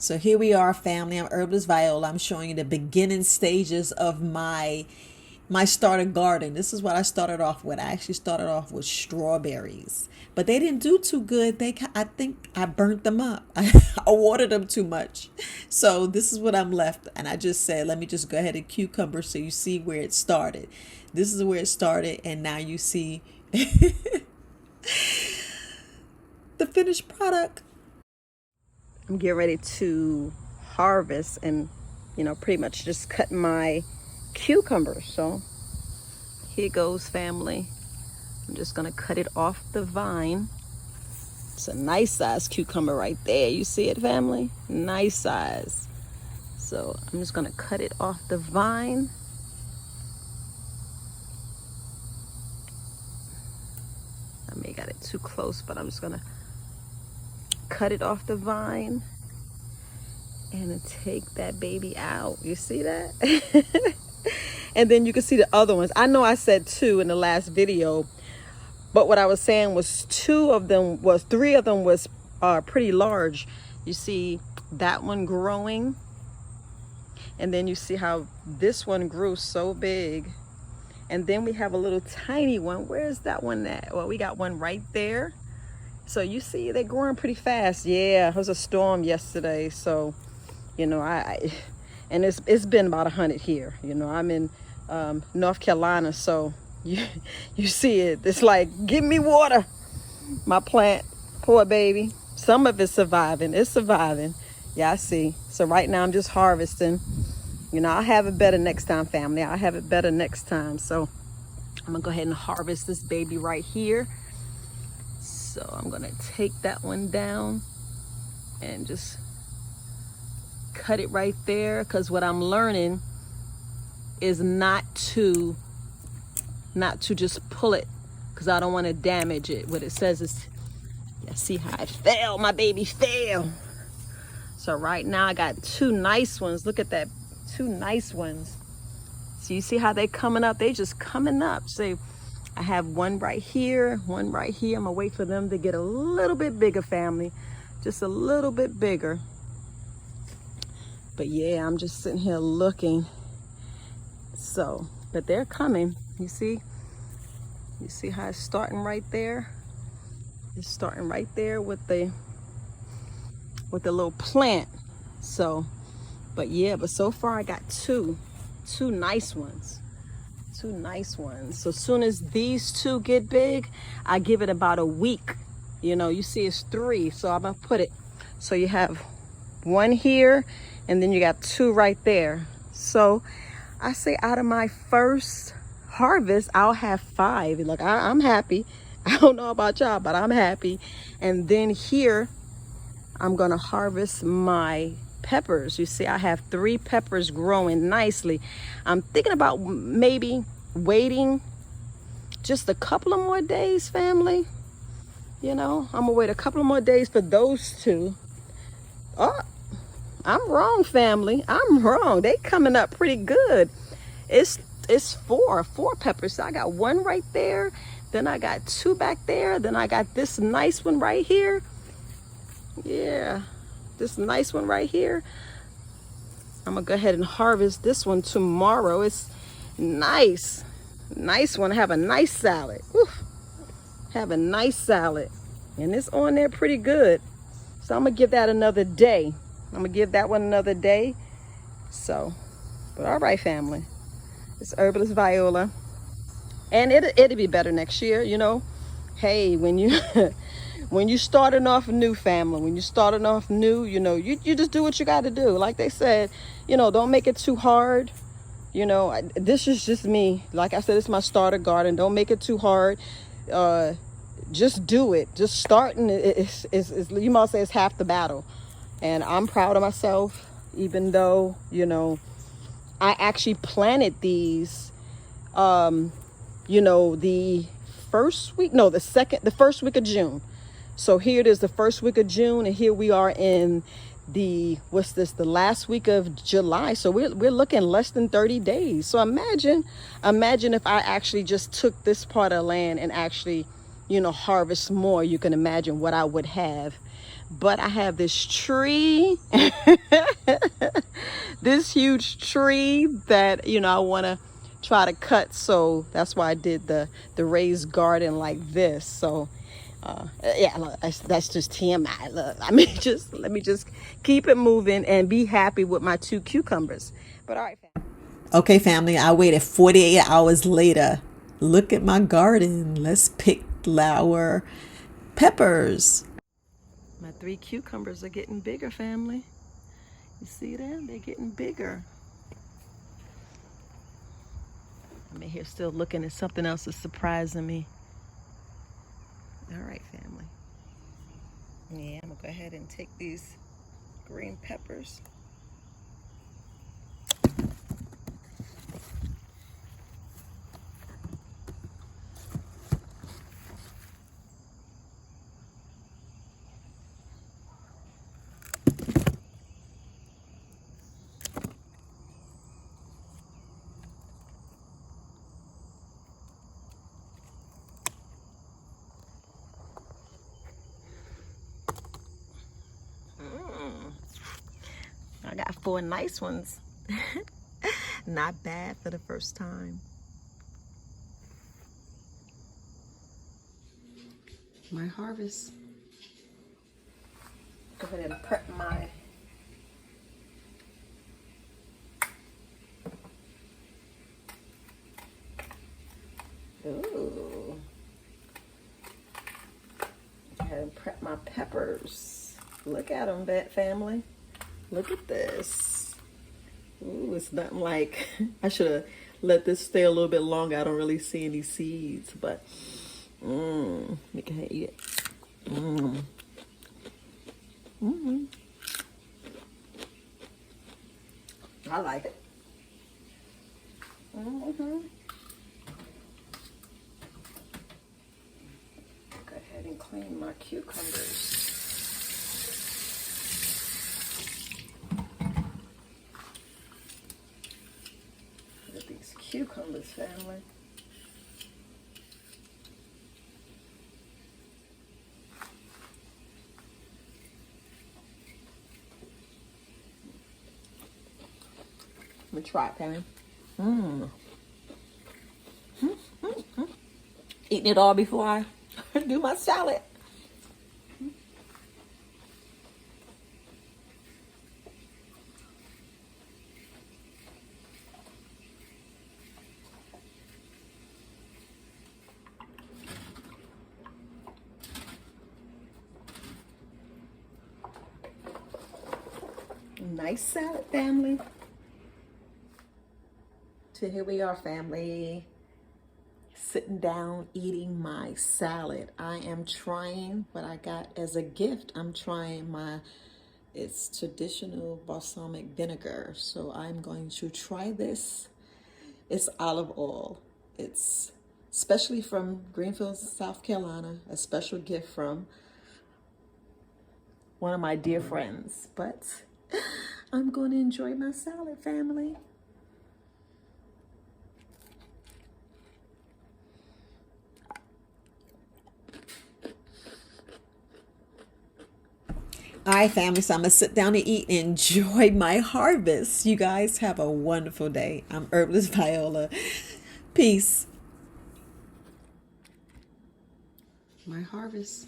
So here we are, family. I'm Herbalist Viola. I'm showing you the beginning stages of my starter garden. This is what I started off with. I actually started off with strawberries, but they didn't do too good. I think I burnt them up. I watered them too much. So this is what I'm left. And I just said, let me just go ahead and cucumber so you see where it started. This is where it started. And now you see the finished product. I'm getting ready to harvest and, pretty much just cut my cucumbers. So here goes, family. I'm just gonna cut it off the vine. It's a nice size cucumber right there. You see it, family? Nice size. So I'm just gonna cut it off the vine. I may got it too close, but I'm just gonna cut it off the vine and take that baby out. You see that? And then you can see the other ones. I know I said 2 in the last video, but what I was saying was 3 of them was pretty large. You see that one growing, and then you see how this one grew so big. And then we have a little tiny one. Where's that one at? Well, we got one right there. So you see they're growing pretty fast. Yeah, it was a storm yesterday, so and it's been about 100 here. I'm in North Carolina, so you see it. It's like, give me water. My plant, poor baby. Some of it's surviving. It's surviving. Yeah, I see. So right now I'm just harvesting. I'll have it better next time, family. I'll have it better next time. So I'm gonna go ahead and harvest this baby right here. So I'm gonna take that one down and just cut it right there, because what I'm learning is not to just pull it, because I don't want to damage it. What it says is, yeah, see how it fell, my baby fell. So right now I got 2 nice ones. Look at that, 2 nice ones. So you see how they coming up? They just coming up. So I have one right here, one right here. I'm gonna wait for them to get a little bit bigger, family. Just a little bit bigger. But yeah, I'm just sitting here looking. So, but they're coming. You see how it's starting right there? It's starting right there with the little plant. So, but yeah, but so far I got two nice ones. 2 nice ones. So as soon as these 2 get big, I give it about a week. You see it's 3, so I'm gonna put it. So you have 1 here, and then you got 2 right there. So I say out of my first harvest, I'll have 5. Look, I'm happy. I don't know about y'all, but I'm happy. And then here, I'm gonna harvest my peppers. You see, I have 3 peppers growing nicely. I'm thinking about maybe waiting just a couple of more days, family. I'm gonna wait a couple of more days for those 2. Oh, I'm wrong, family. I'm wrong. They coming up pretty good. It's 4 peppers. So I got 1 right there. Then I got 2 back there. Then I got this nice one right here. Yeah, this nice one right here. I'm gonna go ahead and harvest this one tomorrow. It's nice one. Have a nice salad. Whew. Have a nice salad, and it's on there pretty good. So I'm gonna give that another day. I'm gonna give that one another day. So, but all right, family. It's Herbalist Viola, and it'll be better next year. Hey, when you when you starting off new, family, when you starting off new, you just do what you got to do. Like they said, don't make it too hard. This is just me. Like I said, it's my starter garden. Don't make it too hard. Just do it. Just starting is you might say it's half the battle. And I'm proud of myself, even though, I actually planted these, the first week of June. So here it is, the first week of June, and here we are in the last week of July. So we're looking less than 30 days. So imagine if I actually just took this part of land and actually, harvest more. You can imagine what I would have. but I have this tree, this huge tree that, you know, I want to try to cut. So that's why I did the raised garden like this. So yeah, look, that's just TMI. Look, I mean, just let me just keep it moving and be happy with my 2 cucumbers. But all right, family. Okay, family, I waited 48 hours later. Look at my garden. Let's pick our peppers. My 3 cucumbers are getting bigger, family. You see them? They're getting bigger. I'm in here still looking at something else that's surprising me. All right, family. Yeah, I'm gonna go ahead and take these green peppers. I got 4 nice ones. Not bad for the first time. My harvest. Go ahead and prep my ooh. Go ahead and prep my peppers. Look at them, that family. Look at this. Ooh, it's nothing like I should have let this stay a little bit longer. I don't really see any seeds, but you can eat it. I like it. Go ahead and clean my cucumbers. Look at these cucumbers, family. Let me try it, family. Eating it all before I do my salad. Nice salad, family. So here we are, family. Sitting down eating my salad. I am trying what I got as a gift. I'm trying it's traditional balsamic vinegar. So I'm going to try this. It's olive oil. It's especially from Greenfield, South Carolina, a special gift from one of my dear friends. But I'm going to enjoy my salad, family. All right, family, so I'm going to sit down and eat and enjoy my harvest. You guys have a wonderful day. I'm Herbalist Viola. Peace. My harvest.